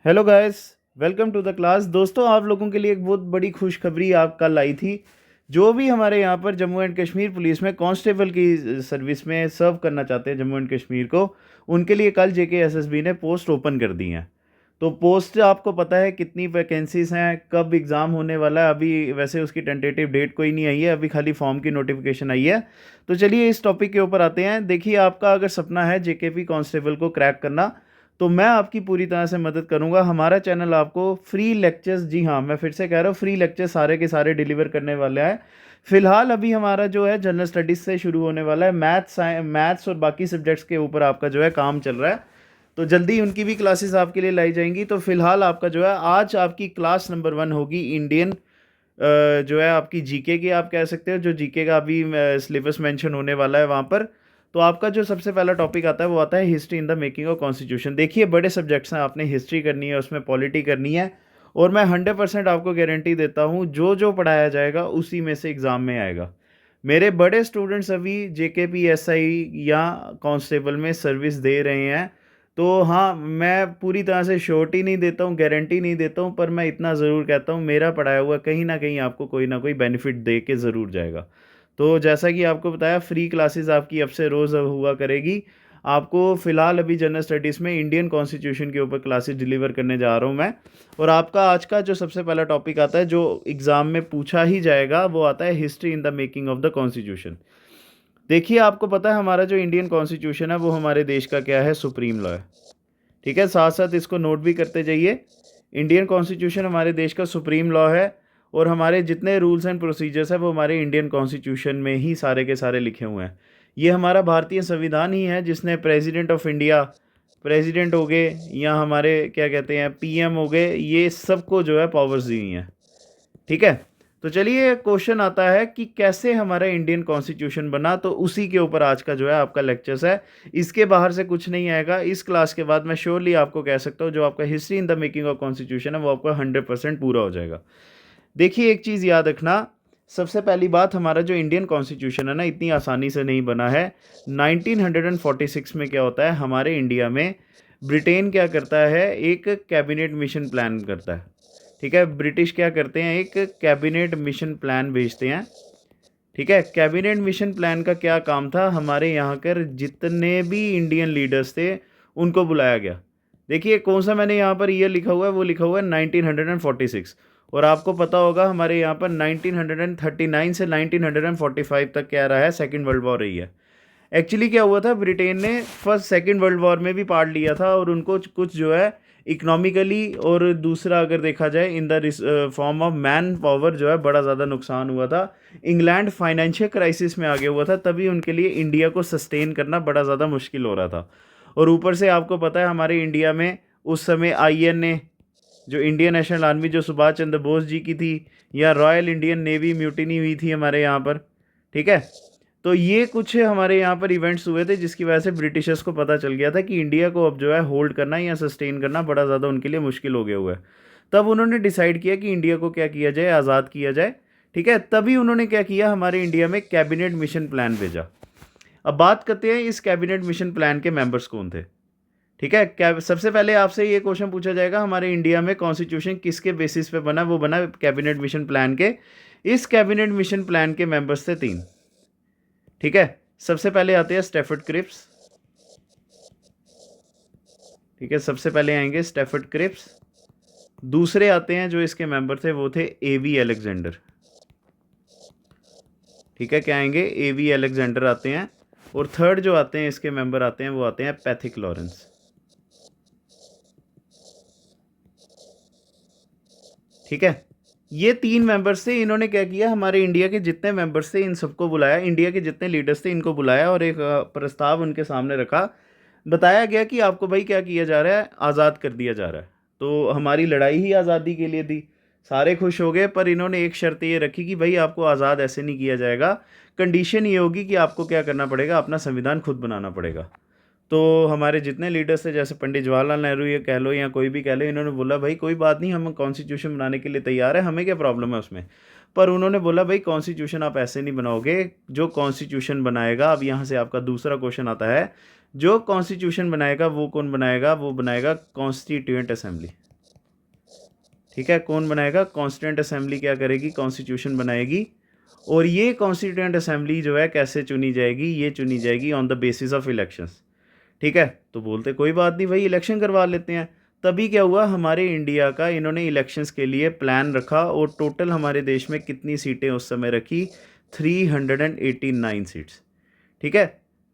Hello guys, welcome to the class. दोस्तों, आप लोगों के लिए एक बहुत बड़ी खुशखबरी आप कल आई थी। जो भी हमारे यहाँ पर जम्मू एंड कश्मीर पुलिस में कांस्टेबल की सर्विस में सर्व करना चाहते हैं जम्मू एंड कश्मीर को, उनके लिए कल जेकेएसएसबी ने पोस्ट ओपन कर दी हैं। तो पोस्ट आपको पता है कितनी वैकेंसीज हैं, कब एग्ज़ाम होने वाला है। अभी वैसे उसकी टेंटेटिव डेट कोई नहीं आई है, अभी खाली फॉर्म की नोटिफिकेशन आई है। तो चलिए इस टॉपिक के ऊपर आते हैं। देखिए, आपका अगर सपना है जेकेपी कांस्टेबल को क्रैक करना, तो मैं आपकी पूरी तरह से मदद करूंगा। हमारा चैनल आपको फ्री लेक्चर्स, जी हाँ, मैं फिर से कह रहा हूँ, फ्री लेक्चर्स सारे के सारे डिलीवर करने वाले हैं। फिलहाल अभी हमारा जो है जनरल स्टडीज़ से शुरू होने वाला है। मैथ्स और बाकी सब्जेक्ट्स के ऊपर आपका जो है काम चल रहा है। तो जल्दी उनकी भी क्लासेस आपके लिए लाई जाएंगी। तो फिलहाल आपका जो है आज आपकी क्लास नंबर 1 होगी इंडियन, जो है आपकी जीके की, आप कह सकते हो। जो जीके का अभी सिलेबस मेंशन होने वाला है वहाँ पर। तो आपका जो सबसे पहला टॉपिक आता है वो आता है history in the making of constitution. देखिए, बड़े सब्जेक्ट्स हैं, आपने हिस्ट्री करनी है, उसमें पॉलिटी करनी है। और मैं 100% आपको गारंटी देता हूँ, जो जो पढ़ाया जाएगा उसी में से एग्ज़ाम में आएगा। मेरे बड़े स्टूडेंट्स अभी जेकेपीएसआई या कांस्टेबल में सर्विस दे रहे हैं। तो हाँ, मैं पूरी तरह से श्योरिटी नहीं देता हूँ, गारंटी नहीं देता हूँ, पर मैं इतना ज़रूर कहता हूँ, मेरा पढ़ाया हुआ कहीं ना कहीं आपको कोई ना कोई बेनिफिट दे के ज़रूर जाएगा। तो जैसा कि आपको बताया, फ्री क्लासेस आपकी अब से रोज़ हुआ करेगी। आपको फ़िलहाल अभी जनरल स्टडीज़ में इंडियन कॉन्स्टिट्यूशन के ऊपर क्लासेस डिलीवर करने जा रहा हूँ मैं। और आपका आज का जो सबसे पहला टॉपिक आता है, जो एग्ज़ाम में पूछा ही जाएगा, वो आता है history in the making of the constitution. देखिए, आपको पता है हमारा जो इंडियन कॉन्स्टिट्यूशन है वो हमारे देश का क्या है, सुप्रीम लॉ है। ठीक है, साथ साथ इसको नोट भी करते जाइए। इंडियन कॉन्स्टिट्यूशन हमारे देश का सुप्रीम लॉ है। और हमारे जितने रूल्स एंड प्रोसीजर्स हैं वो हमारे इंडियन कॉन्स्टिट्यूशन में ही सारे के सारे लिखे हुए हैं। ये हमारा भारतीय संविधान ही है जिसने प्रेसिडेंट ऑफ इंडिया, प्रेसिडेंट हो गए या हमारे क्या कहते हैं पीएम हो गए, ये सबको जो है पावर्स दी हुई हैं। ठीक है। तो चलिए, क्वेश्चन आता है कि कैसे हमारा इंडियन कॉन्स्टिट्यूशन बना, तो उसी के ऊपर आज का जो है आपका लेक्चर्स है। इसके बाहर से कुछ नहीं आएगा। इस क्लास के बाद मैं श्योरली आपको कह सकता हूँ, जो आपका history in the making of constitution है वो आपका 100% पूरा हो जाएगा। देखिए, एक चीज़ याद रखना। सबसे पहली बात, हमारा जो इंडियन कॉन्स्टिट्यूशन है ना, इतनी आसानी से नहीं बना है। 1946 में क्या होता है हमारे इंडिया में, ब्रिटेन क्या करता है, एक कैबिनेट मिशन प्लान करता है। ठीक है, ब्रिटिश क्या करते हैं, एक कैबिनेट मिशन प्लान भेजते हैं। ठीक है, कैबिनेट मिशन प्लान का क्या काम था, हमारे यहाँ कर जितने भी इंडियन लीडर्स थे उनको बुलाया गया। देखिए, कौन सा मैंने यहाँ पर ईयर लिखा हुआ है, वो लिखा हुआ है 1946। और आपको पता होगा हमारे यहाँ पर 1939 से 1945 तक क्या रहा है, सेकेंड वर्ल्ड वॉर रही है। एक्चुअली क्या हुआ था, ब्रिटेन ने फर्स्ट सेकेंड वर्ल्ड वॉर में भी पार्ट लिया था और उनको कुछ जो है इकोनॉमिकली, और दूसरा अगर देखा जाए in the form of man power जो है बड़ा ज़्यादा नुकसान हुआ था। इंग्लैंड फाइनेंशियल क्राइसिस में आ गया हुआ था, तभी उनके लिए इंडिया को सस्टेन करना बड़ा ज़्यादा मुश्किल हो रहा था। और ऊपर से आपको पता है हमारे इंडिया में उस समय आईएनए, जो इंडियन नेशनल आर्मी जो सुभाष चंद्र बोस जी की थी, या रॉयल इंडियन नेवी म्यूटिनी हुई थी हमारे यहाँ पर। ठीक है। तो ये कुछ हमारे यहाँ पर इवेंट्स हुए थे जिसकी वजह से ब्रिटिशर्स को पता चल गया था कि इंडिया को अब जो है होल्ड करना या सस्टेन करना बड़ा ज़्यादा उनके लिए मुश्किल हो गया हुआ है। तब उन्होंने डिसाइड किया कि इंडिया को क्या किया जाए, आज़ाद किया जाए। ठीक है, तभी उन्होंने क्या किया, हमारे इंडिया में कैबिनेट मिशन प्लान भेजा। अब बात करते हैं इस कैबिनेट मिशन प्लान के मेंबर्स कौन थे। ठीक है, क्या सबसे पहले आपसे ये क्वेश्चन पूछा जाएगा, हमारे इंडिया में कॉन्स्टिट्यूशन किसके बेसिस पे बना, वो बना कैबिनेट मिशन प्लान के। इस कैबिनेट मिशन प्लान के मेंबर्स थे 3। ठीक है, सबसे पहले आते हैं स्टैफर्ड क्रिप्स। ठीक है, सबसे पहले आएंगे स्टैफर्ड क्रिप्स। दूसरे आते हैं जो इसके मेंबर थे वो थे एवी अलेक्जेंडर। ठीक है, क्या आएंगे, एवी अलेक्जेंडर आते हैं। और थर्ड जो आते हैं इसके मेंबर आते हैं वो आते हैं पैथिक लॉरेंस। ठीक है, ये 3 मेंबर्स थे। इन्होंने क्या किया, हमारे इंडिया के जितने मेंबर्स थे इन सबको बुलाया, इंडिया के जितने लीडर्स थे इनको बुलाया और एक प्रस्ताव उनके सामने रखा। बताया गया कि आपको भाई क्या किया जा रहा है, आज़ाद कर दिया जा रहा है। तो हमारी लड़ाई ही आज़ादी के लिए थी। सारे खुश हो गए, पर इन्होंने एक शर्त ये रखी कि भाई आपको आज़ाद ऐसे नहीं किया जाएगा। कंडीशन ये होगी कि आपको क्या करना पड़ेगा, अपना संविधान खुद बनाना पड़ेगा। तो हमारे जितने लीडर्स थे, जैसे पंडित जवाहरलाल नेहरू ये कह लो या कोई भी कह लो, इन्होंने बोला भाई कोई बात नहीं, हम कॉन्स्टिट्यूशन बनाने के लिए तैयार है, हमें क्या प्रॉब्लम है उसमें। पर उन्होंने बोला भाई कॉन्स्टिट्यूशन आप ऐसे नहीं बनाओगे। जो कॉन्स्टिट्यूशन बनाएगा, अब यहाँ से आपका दूसरा क्वेश्चन आता है, जो कॉन्स्टिट्यूशन बनाएगा वो कौन बनाएगा, वो बनाएगा कॉन्स्टिट्यूएंट असेंबली। ठीक है, कौन बनाएगा? कॉन्स्टिट्यूएंट असेंबली क्या करेगी? कॉन्स्टिट्यूशन बनाएगी। और ये कॉन्स्टिट्यूएंट असेंबली जो है कैसे चुनी जाएगी? ये चुनी जाएगी on the basis of elections. ठीक है, तो बोलते कोई बात नहीं भाई, इलेक्शन करवा लेते हैं। तभी क्या हुआ, हमारे इंडिया का इन्होंने इलेक्शंस के लिए प्लान रखा और टोटल हमारे देश में कितनी सीटें उस समय रखी? 389 सीट्स। ठीक है,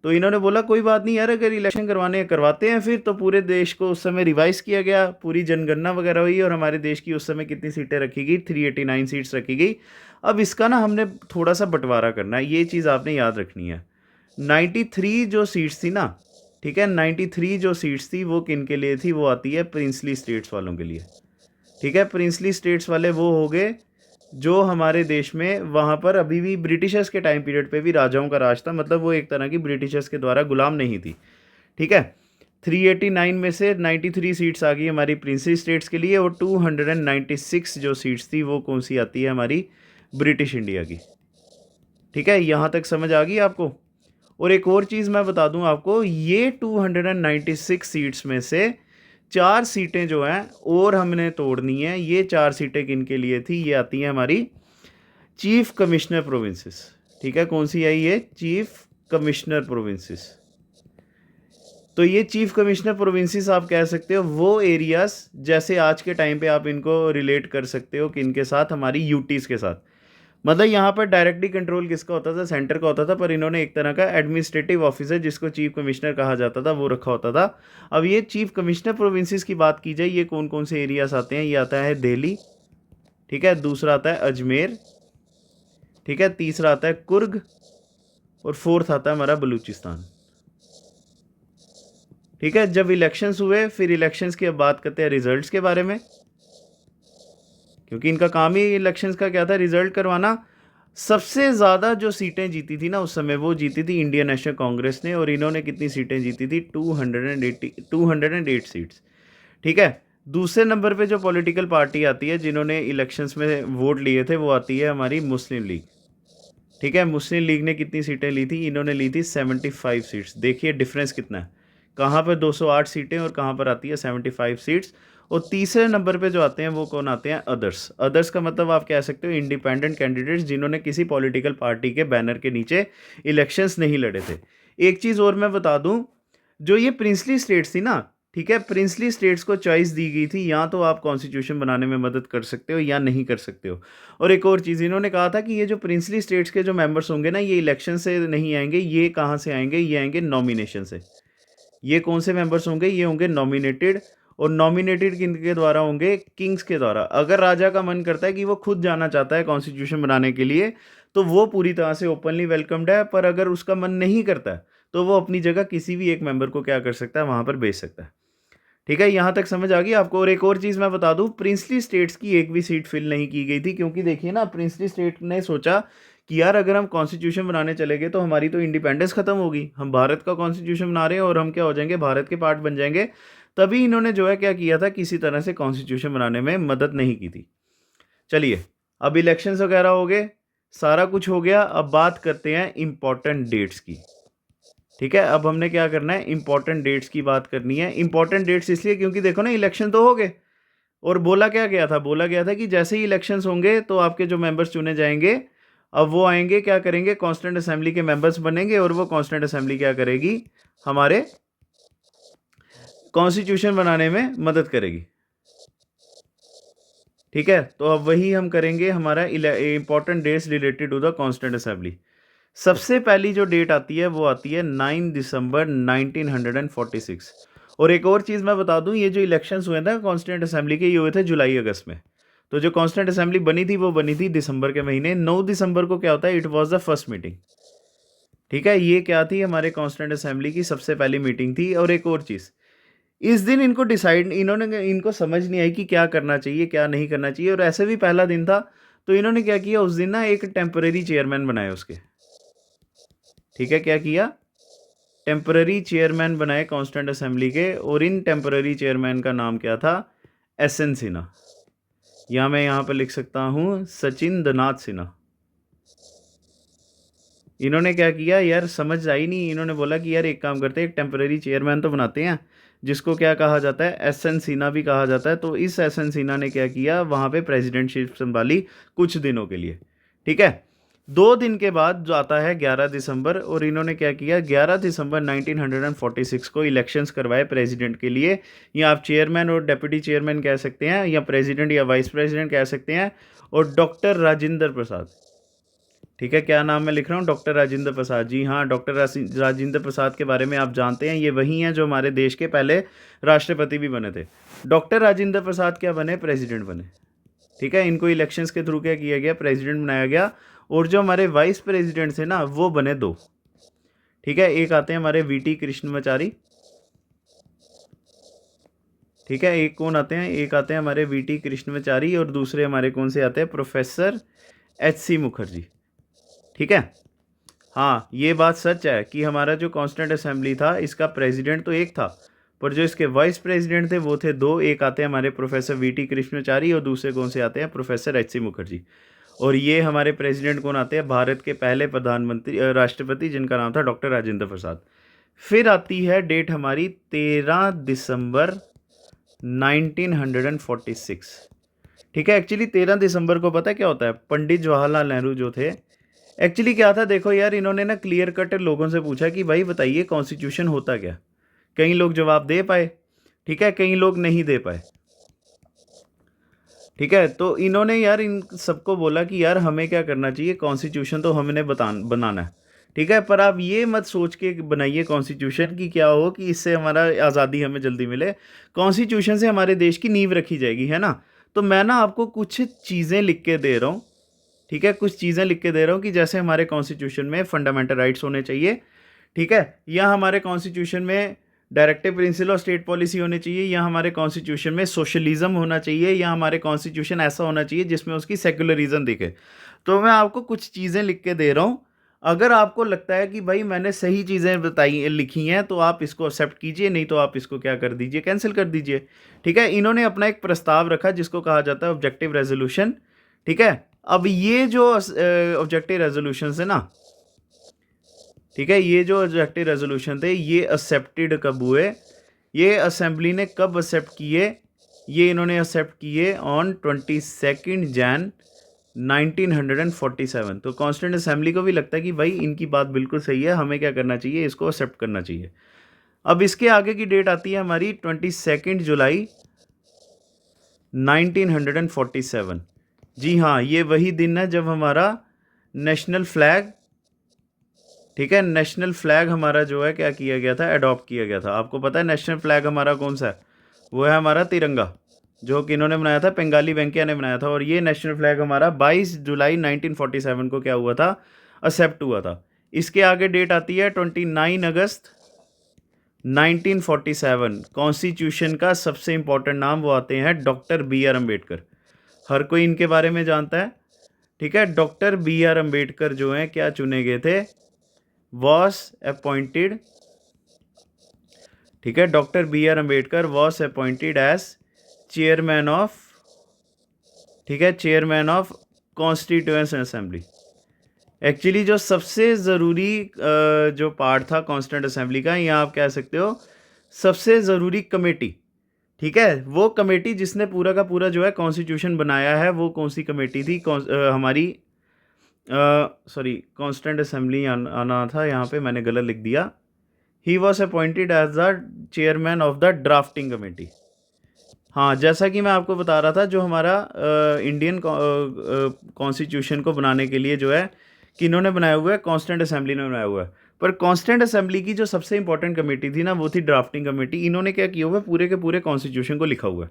तो इन्होंने बोला कोई बात नहीं यार, अगर इलेक्शन करवाने करवाते हैं फिर। तो पूरे देश को उस समय रिवाइज किया गया, पूरी जनगणना वगैरह हुई और हमारे देश की उस समय कितनी सीटें रखी गई? 389 सीट्स रखी गई। अब इसका ना हमने थोड़ा सा बंटवारा करना है, ये चीज़ आपने याद रखनी है। 93 जो सीट्स थी ना, ठीक है, 93 जो सीट्स थी वो किन के लिए थी? वो आती है प्रिंसली स्टेट्स वालों के लिए। ठीक है, प्रिंसली स्टेट्स वाले वो हो गए जो हमारे देश में वहाँ पर अभी भी ब्रिटिशर्स के टाइम पीरियड पे भी राजाओं का राज था, मतलब वो एक तरह की ब्रिटिशर्स के द्वारा गुलाम नहीं थी। ठीक है, 389 में से 93 सीट्स आ गई हमारी प्रिंसली स्टेट्स के लिए और 296 जो सीट्स थी वो कौन सी आती है? हमारी ब्रिटिश इंडिया की। ठीक है, यहाँ तक समझ आ गई आपको? और एक और चीज़ मैं बता दूं आपको, ये 296 सीट्स में से 4 सीटें जो हैं और हमने तोड़नी है। ये 4 सीटें किन के लिए थी? ये आती हैं हमारी चीफ कमिश्नर प्रोविंसेस। ठीक है, कौन सी आई? ये चीफ कमिश्नर प्रोविंसेस। तो ये चीफ कमिश्नर प्रोविंसेस आप कह सकते हो वो एरियाज, जैसे आज के टाइम पे आप इनको रिलेट कर सकते हो किन के साथ? हमारी यूटीज़ के साथ। मतलब यहाँ पर डायरेक्टली कंट्रोल किसका होता था? सेंटर का होता था, पर इन्होंने एक तरह का एडमिनिस्ट्रेटिव ऑफिसर जिसको चीफ कमिश्नर कहा जाता था वो रखा होता था। अब ये चीफ कमिश्नर प्रोविंसेस की बात की जाए, ये कौन कौन से एरियाज आते हैं? ये आता है दिल्ली, ठीक है, दूसरा आता है अजमेर, ठीक है, तीसरा आता है कुर्ग और फोर्थ आता है हमारा बलूचिस्तान। ठीक है, जब इलेक्शंस हुए फिर इलेक्शंस की अब बात करते हैं रिजल्ट्स के बारे में, क्योंकि इनका काम ही इलेक्शंस का क्या था? रिजल्ट करवाना। सबसे ज़्यादा जो सीटें जीती थी ना उस समय वो जीती थी इंडियन नेशनल कांग्रेस ने, और इन्होंने कितनी सीटें जीती थी? 208 सीट्स। ठीक है, दूसरे नंबर पे जो पॉलिटिकल पार्टी आती है जिन्होंने इलेक्शंस में वोट लिए थे वो आती है हमारी मुस्लिम लीग। ठीक है, मुस्लिम लीग ने कितनी सीटें ली थी? इन्होंने ली थी 75 सीट्स। देखिए डिफरेंस कितना है, कहाँ पर 208 सीटें और कहाँ पर आती है 75 सीट्स। और तीसरे नंबर पे जो आते हैं वो कौन आते हैं? अदर्स। अदर्स का मतलब आप कह सकते हो इंडिपेंडेंट कैंडिडेट्स जिन्होंने किसी पॉलिटिकल पार्टी के बैनर के नीचे इलेक्शंस नहीं लड़े थे। एक चीज़ और मैं बता दूं, जो ये प्रिंसली स्टेट्स थी ना, ठीक है, प्रिंसली स्टेट्स को चॉइस दी गई थी या तो आप कॉन्स्टिट्यूशन बनाने में मदद कर सकते हो या नहीं कर सकते हो। और एक और चीज़ इन्होंने कहा था कि ये जो प्रिंसली स्टेट्स के जो मेंबर्स होंगे ना, ये इलेक्शन से नहीं आएंगे, ये कहाँ से आएंगे? ये आएंगे नॉमिनेशन से। ये कौन से मेंबर्स होंगे? ये होंगे नॉमिनेटेड। और नॉमिनेटेड किनके द्वारा होंगे? किंग्स के द्वारा। अगर राजा का मन करता है कि वो खुद जाना चाहता है कॉन्स्टिट्यूशन बनाने के लिए तो वो पूरी तरह से ओपनली वेलकम्ड है, पर अगर उसका मन नहीं करता है तो वो अपनी जगह किसी भी एक मेंबर को क्या कर सकता है? वहाँ पर भेज सकता है। ठीक है, यहाँ तक समझ आ गई आपको? और एक और चीज़ मैं बता दूं, प्रिंसली स्टेट्स की एक भी सीट फिल नहीं की गई थी, क्योंकि देखिए ना, प्रिंसली स्टेट ने सोचा कि यार अगर हम कॉन्स्टिट्यूशन बनाने चले गए तो हमारी तो इंडिपेंडेंस खत्म होगी, हम भारत का कॉन्स्टिट्यूशन बना रहे हैं और हम क्या हो जाएंगे? भारत के पार्ट बन जाएंगे। तभी इन्होंने जो है क्या किया था, किसी तरह से कॉन्स्टिट्यूशन बनाने में मदद नहीं की थी। चलिए, अब इलेक्शंस वगैरह हो गए, सारा कुछ हो गया, अब बात करते हैं इंपॉर्टेंट डेट्स की। ठीक है, अब हमने क्या करना है? इंपॉर्टेंट डेट्स की बात करनी है। इंपॉर्टेंट डेट्स इसलिए क्योंकि देखो ना, इलेक्शन तो हो गए और बोला क्या गया था? बोला गया था कि जैसे ही इलेक्शंस होंगे तो आपके जो मेंबर्स चुने जाएंगे, अब वो आएंगे, क्या करेंगे? कॉन्स्टिट्यूंट असेंबली के मेंबर्स बनेंगे और वो कॉन्स्टिट्यूंट असेंबली क्या करेगी? हमारे कॉन्स्टिट्यूशन बनाने में मदद करेगी। ठीक है, तो अब वही हम करेंगे, हमारा important dates related to the constituent assembly. सबसे पहली जो डेट आती है वो आती है 9 दिसंबर 1946। और एक और चीज़ मैं बता दूं, ये जो इलेक्शंस हुए थे कॉन्स्टिट्यूंट असेंबली के, ये हुए थे जुलाई अगस्त में। तो जो कॉन्स्टिट्यूंट असेंबली बनी थी वो बनी थी दिसंबर के महीने। 9 दिसंबर को क्या होता है? It was the first meeting. ठीक है, ये क्या थी? हमारे कॉन्स्टिट्यूंट असेंबली की सबसे पहली मीटिंग थी। और एक और चीज़, इस दिन इनको डिसाइड, इनको समझ नहीं आई कि क्या करना चाहिए क्या नहीं करना चाहिए, और ऐसे भी पहला दिन था तो इन्होंने क्या किया उस दिन ना, एक टेम्पररी चेयरमैन बनाए उसके। ठीक है, क्या किया? टेम्पररी चेयरमैन बनाए कॉन्स्टिट्यूंट असेंबली के, और इन टेम्पररी चेयरमैन का नाम क्या था? एसएन सिन्हा। या मैं यहाँ पर लिख सकता हूँ सचिंद्र नाथ सिन्हा। इन्होंने क्या किया यार, समझ आई नहीं, इन्होंने बोला कि यार एक काम करते हैं, एक टेम्पररी चेयरमैन तो बनाते हैं, जिसको क्या कहा जाता है, एस.एन. सिन्हा भी कहा जाता है। तो इस एस.एन. सिन्हा ने क्या किया, वहाँ पे प्रेसिडेंटशिप संभाली कुछ दिनों के लिए, ठीक है। 2 दिन के बाद जो आता है 11 दिसंबर, और इन्होंने क्या किया, 11 दिसंबर 1946 को इलेक्शंस करवाए प्रेसिडेंट के लिए, या आप चेयरमैन और डेप्यूटी चेयरमैन कह सकते हैं, या प्रेसिडेंट या वाइस प्रेसिडेंट कह सकते हैं। और डॉक्टर राजेंद्र प्रसाद, ठीक है, क्या नाम मैं लिख रहा हूँ, डॉक्टर राजेंद्र प्रसाद, जी हाँ, डॉक्टर राजेंद्र प्रसाद के बारे में आप जानते हैं, ये वही हैं जो हमारे देश के पहले राष्ट्रपति भी बने थे। डॉक्टर राजेंद्र प्रसाद क्या बने, प्रेसिडेंट बने, ठीक है। इनको इलेक्शंस के थ्रू क्या किया गया, प्रेसिडेंट बनाया गया। और जो हमारे वाइस प्रेसिडेंट थे ना, वो बने 2, ठीक है। एक आते हैं हमारे वी.टी. कृष्णमाचारी, ठीक है। एक कौन आते हैं, एक आते हैं हमारे वी.टी. कृष्णमाचारी, और दूसरे हमारे कौन से आते हैं, प्रोफेसर एच.सी. मुखर्जी, ठीक है। हाँ, ये बात सच है कि हमारा जो कॉन्स्टिट्यूंट असेंबली था, इसका प्रेसिडेंट तो एक था, पर जो इसके वाइस प्रेसिडेंट थे वो थे 2। एक आते हैं हमारे प्रोफेसर वी.टी. कृष्णमाचारी, और दूसरे कौन से आते हैं, प्रोफेसर एच.सी. मुखर्जी। और ये हमारे प्रेसिडेंट कौन आते हैं, भारत के पहले प्रधानमंत्री राष्ट्रपति, जिनका नाम था डॉक्टर राजेंद्र प्रसाद। फिर आती है डेट हमारी 13 दिसंबर 1946, ठीक है। एक्चुअली 13 दिसंबर को पता है क्या होता है, पंडित जवाहरलाल नेहरू जो थे, एक्चुअली क्या था, देखो यार, इन्होंने ना क्लियर कट लोगों से पूछा कि भाई बताइए कॉन्स्टिट्यूशन होता क्या। कई लोग जवाब दे पाए, ठीक है, कई लोग नहीं दे पाए, ठीक है। तो इन्होंने यार इन सबको बोला कि यार हमें क्या करना चाहिए, कॉन्स्टिट्यूशन तो हमने बनाना है, ठीक है। पर आप ये मत सोच के बनाइए कॉन्स्टिट्यूशन की क्या हो कि इससे हमारा आज़ादी हमें जल्दी मिले। कॉन्स्टिट्यूशन से हमारे देश की नींव रखी जाएगी, है ना। तो मैं ना आपको कुछ चीज़ें लिख के दे रहा हूँ, ठीक है, कुछ चीज़ें लिख के दे रहा हूँ कि जैसे हमारे कॉन्स्टिट्यूशन में फंडामेंटल राइट्स होने चाहिए, ठीक है, या हमारे कॉन्स्टिट्यूशन में directive principle of state policy होनी चाहिए, या हमारे कॉन्स्टिट्यूशन में सोशलिज्म होना चाहिए, या हमारे कॉन्स्टिट्यूशन ऐसा होना चाहिए जिसमें उसकी सेक्युलरिज्म दिखे। तो मैं आपको कुछ चीज़ें लिख के दे रहा हूँ। अगर आपको लगता है कि भाई मैंने सही चीज़ें बताई लिखी हैं तो आप इसको एक्सेप्ट कीजिए, नहीं तो आप इसको क्या कर दीजिए, कैंसिल कर दीजिए, ठीक है। इन्होंने अपना एक प्रस्ताव रखा जिसको कहा जाता है ऑब्जेक्टिव रेजोल्यूशन, ठीक है। अब ये जो ऑब्जेक्टिव रेजोल्यूशन है ना, ठीक है, ये जो ऑब्जेक्टिव रेजोल्यूशन थे, ये एक्सेप्टेड कब हुए, ये असेंबली ने कब एक्सेप्ट किए, ये इन्होंने एक्सेप्ट किए ऑन 22 जैन 1947। तो कॉन्स्टिट्यूंट असेंबली को भी लगता है कि भाई इनकी बात बिल्कुल सही है, हमें क्या करना चाहिए, इसको एक्सेप्ट करना चाहिए। अब इसके आगे की डेट आती है हमारी 22 जुलाई 1947। जी हाँ, ये वही दिन है जब हमारा नेशनल फ्लैग, ठीक है, नेशनल फ्लैग हमारा जो है क्या किया गया था, अडॉप्ट किया गया था। आपको पता है नेशनल फ्लैग हमारा कौन सा है, वो है हमारा तिरंगा, जो कि इन्होंने बनाया था, बंगाली वेंकैया ने बनाया था। और ये नेशनल फ्लैग हमारा 22 जुलाई 1947 को क्या हुआ था, एक्सेप्ट हुआ था। इसके आगे डेट आती है 29 अगस्त 1947। कॉन्स्टिट्यूशन का सबसे इंपॉर्टेंट नाम वो आते हैं डॉक्टर B.R. अम्बेडकर। हर कोई इनके बारे में जानता है, ठीक है। Doctor B.R. अम्बेडकर जो हैं क्या चुने गए थे, वॉज अपॉइंटेड, ठीक है, doctor B.R. Ambedkar was appointed as chairman of, ठीक है, chairman of constituent assembly. Actually जो सबसे ज़रूरी जो पार्ट था कॉन्स्टिट्यूएंट असेंबली का, या आप कह सकते हो सबसे ज़रूरी कमेटी, ठीक है, वो कमेटी जिसने पूरा का पूरा जो है कॉन्स्टिट्यूशन बनाया है, वो कौन सी कमेटी थी, हमारी सॉरी कॉन्स्टिट्यूएंट असेंबली आना था, यहाँ पे मैंने गलत लिख दिया। He was appointed as the chairman of the drafting committee. हाँ, जैसा कि मैं आपको बता रहा था, जो हमारा इंडियन कॉन्स्टिट्यूशन को बनाने के लिए जो है कि इन्होंने बनाया हुआ है, कॉन्स्टिट्यूएंट असेंबली ने बनाया हुआ है। पर कॉन्स्टिट्यूएंट असेंबली की जो सबसे इंपॉर्टेंट कमेटी थी ना, वो थी ड्राफ्टिंग कमेटी। इन्होंने क्या किया हुआ है, पूरे के पूरे कॉन्स्टिट्यूशन को लिखा हुआ है,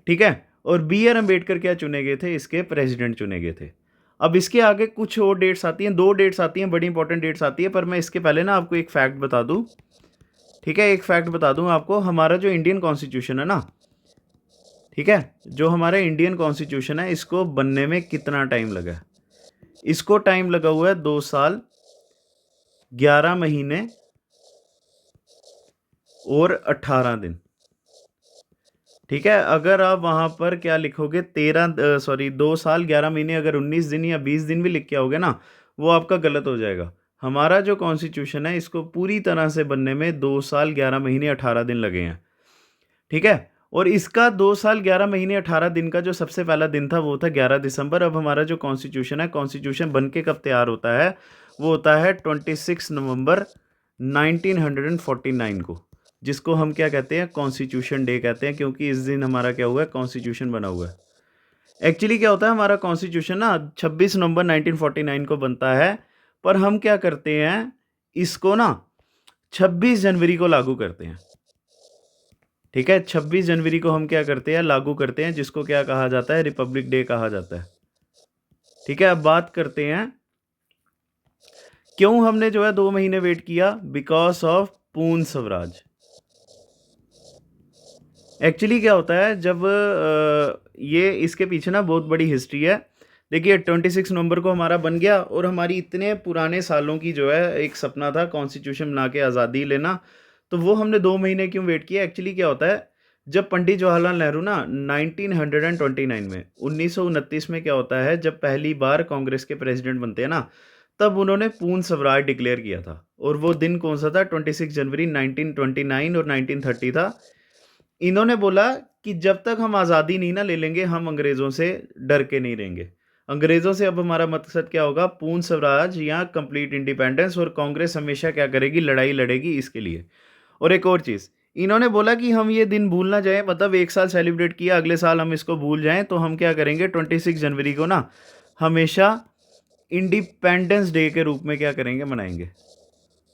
ठीक है। और B.R. अम्बेडकर क्या चुने गए थे, इसके प्रेसिडेंट चुने गए थे। अब इसके आगे कुछ और डेट्स आती हैं, 2 डेट्स आती हैं, बड़ी इंपॉर्टेंट डेट्स आती है। पर मैं इसके पहले ना आपको एक फैक्ट बता दूं, ठीक है, एक फैक्ट बता दूं आपको। हमारा जो इंडियन कॉन्स्टिट्यूशन है ना, ठीक है, जो हमारा इंडियन कॉन्स्टिट्यूशन है, इसको बनने में कितना टाइम लगा है, इसको टाइम लगा हुआ है 2 साल 11 महीने और 18 दिन, ठीक है। अगर आप वहाँ पर क्या लिखोगे 2 साल 11 महीने, अगर 19 दिन या 20 दिन भी लिख के आओगे ना, वो आपका गलत हो जाएगा। हमारा जो कॉन्स्टिट्यूशन है, इसको पूरी तरह से बनने में 2 साल 11 महीने 18 दिन लगे हैं, ठीक है। और इसका 2 साल 11 महीने 18 दिन का जो सबसे पहला दिन था वो था 11 दिसंबर। अब हमारा जो कॉन्स्टिट्यूशन है, कॉन्स्टिट्यूशन बन के कब तैयार होता है, वो होता है 26 नवंबर 1949 को, जिसको हम क्या कहते हैं, कॉन्स्टिट्यूशन डे कहते हैं, क्योंकि इस दिन हमारा क्या हुआ है, कॉन्स्टिट्यूशन बना हुआ है। एक्चुअली क्या होता है, हमारा कॉन्स्टिट्यूशन ना 26 नवंबर 1949 को बनता है, पर हम क्या करते हैं, इसको ना 26 जनवरी को लागू करते हैं। ठीक है, 26 जनवरी को हम क्या करते हैं, लागू करते हैं, जिसको क्या कहा जाता है, रिपब्लिक डे कहा जाता है। ठीक है, अब बात करते हैं क्यों हमने जो है 2 महीने वेट किया, बिकॉज ऑफ पूर्ण स्वराज। एक्चुअली क्या होता है, जब ये इसके पीछे ना बहुत बड़ी हिस्ट्री है। देखिए 26 नवंबर को हमारा बन गया, और हमारी इतने पुराने सालों की जो है एक सपना था कॉन्स्टिट्यूशन बना के आज़ादी लेना, तो वो हमने 2 महीने क्यों वेट किया। एक्चुअली क्या होता है, जब पंडित जवाहरलाल नेहरू ना 1929 में 1929 में क्या होता है, जब पहली बार कांग्रेस के प्रेसिडेंट बनते हैं ना, तब उन्होंने पूर्ण स्वराज डिक्लेयर किया था। और वो दिन कौन सा था, 26 जनवरी 1929 और 1930 था। इन्होंने बोला कि जब तक हम आज़ादी नहीं ना ले लेंगे, हम अंग्रेज़ों से डर के नहीं रहेंगे। अंग्रेज़ों से अब हमारा मकसद क्या होगा, पूर्ण स्वराज या कंप्लीट इंडिपेंडेंस, और कांग्रेस हमेशा क्या करेगी, लड़ाई लड़ेगी इसके लिए। और एक और चीज़, इन्होंने बोला कि हम ये दिन भूल ना जाएँ, मतलब 1 साल सेलिब्रेट किया, अगले साल हम इसको भूल जाएँ, तो हम क्या करेंगे, 26 जनवरी को ना हमेशा इंडिपेंडेंस डे के रूप में क्या करेंगे, मनाएँगे।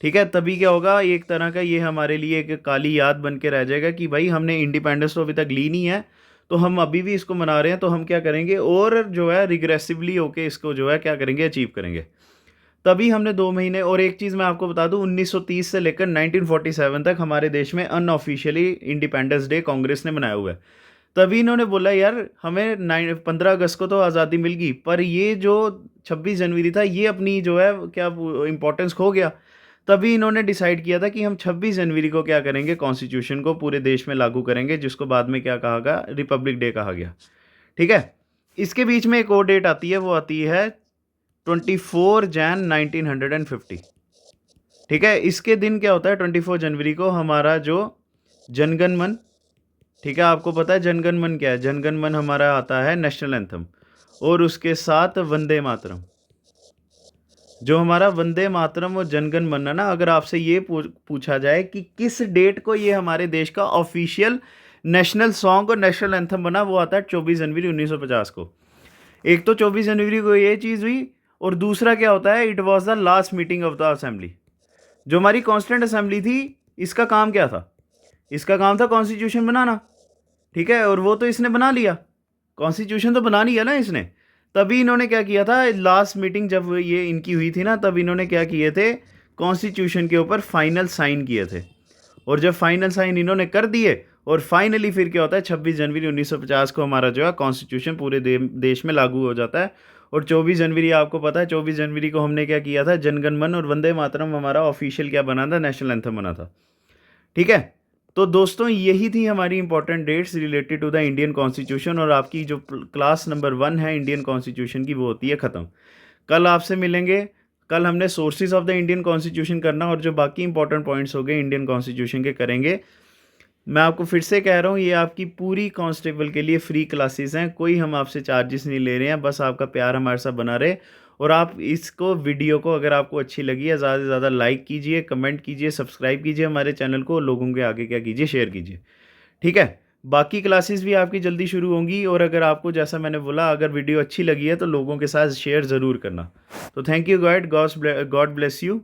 ठीक है, तभी क्या होगा, एक तरह का ये हमारे लिए एक काली याद बन के रह जाएगा कि भाई हमने इंडिपेंडेंस तो अभी तक ली नहीं है, तो हम अभी भी इसको मना रहे हैं, तो हम क्या करेंगे, और जो है रिग्रेसिवली होके इसको जो है क्या करेंगे, अचीव करेंगे। तभी हमने 2 महीने। और एक चीज़ मैं आपको बता दूं, 1930 से लेकर 1947 तक हमारे देश में अनऑफिशियली इंडिपेंडेंस डे कांग्रेस ने मनाया हुआ है। तभी इन्होंने बोला यार हमें 15 अगस्त को तो आज़ादी मिल गई, पर ये जो 26 जनवरी था ये अपनी जो है क्या इम्पोर्टेंस खो गया। तभी इन्होंने डिसाइड किया था कि हम 26 जनवरी को क्या करेंगे, कॉन्स्टिट्यूशन को पूरे देश में लागू करेंगे, जिसको बाद में क्या कहा गया, रिपब्लिक डे कहा गया। ठीक है, इसके बीच में एक और डेट आती है, वो आती है 24 जैन 1950। ठीक है, इसके दिन क्या होता है, 24 जनवरी को हमारा जो जनगण मन, ठीक है, आपको पता है जनगण मन क्या है, जनगण मन हमारा आता है नेशनल एंथम, और उसके साथ वंदे मातरम। जो हमारा वंदे मातरम और जनगण मन है ना, अगर आपसे ये पूछा जाए कि किस डेट को ये हमारे देश का ऑफिशियल नेशनल सॉन्ग और नेशनल एंथम बना, वो आता है 24 जनवरी 1950 को। एक तो 24 जनवरी को ये चीज़ हुई, और दूसरा क्या होता है, it was the last meeting of the assembly. जो हमारी कॉन्स्टिट्यूंट असेंबली थी, इसका काम क्या था, इसका काम था कॉन्स्टिट्यूशन बनाना। ठीक है, और वो तो इसने बना लिया, कॉन्स्टिट्यूशन तो बना लिया ना इसने। तभी इन्होंने क्या किया था, लास्ट मीटिंग जब ये इनकी हुई थी ना, तब इन्होंने क्या किए थे, कॉन्स्टिट्यूशन के ऊपर फाइनल साइन किए थे। और जब फाइनल साइन इन्होंने कर दिए, और फाइनली फिर क्या होता है, 26 जनवरी 1950 को हमारा जो है कॉन्स्टिट्यूशन पूरे देश में लागू हो जाता है। और 24 जनवरी आपको पता है, 24 जनवरी को हमने क्या किया था, जनगण मन और वंदे मातरम हमारा ऑफिशियल क्या बना था, नेशनल एंथम बना था। ठीक है, तो दोस्तों यही थी हमारी important dates related to the Indian constitution, और आपकी जो क्लास नंबर 1 है इंडियन कॉन्स्टिट्यूशन की, वो होती है ख़त्म। कल आपसे मिलेंगे, कल हमने sources of the Indian constitution करना, और जो बाकी इंपॉर्टेंट पॉइंट्स हो गए इंडियन कॉन्स्टिट्यूशन के करेंगे। मैं आपको फिर से कह रहा हूँ, ये आपकी पूरी कांस्टेबल के लिए फ्री क्लासेस हैं, कोई हम आपसे चार्जेस नहीं ले रहे हैं, बस आपका प्यार हमारे साथ बना रहे। और आप इसको वीडियो को अगर आपको अच्छी लगी है, ज़्यादा से ज़्यादा लाइक कीजिए, कमेंट कीजिए, सब्सक्राइब कीजिए हमारे चैनल को, लोगों के आगे क्या कीजिए, शेयर कीजिए। ठीक है, बाकी क्लासेस भी आपकी जल्दी शुरू होंगी, और अगर आपको जैसा मैंने बोला, अगर वीडियो अच्छी लगी है तो लोगों के साथ शेयर ज़रूर करना। तो thank you, God bless you.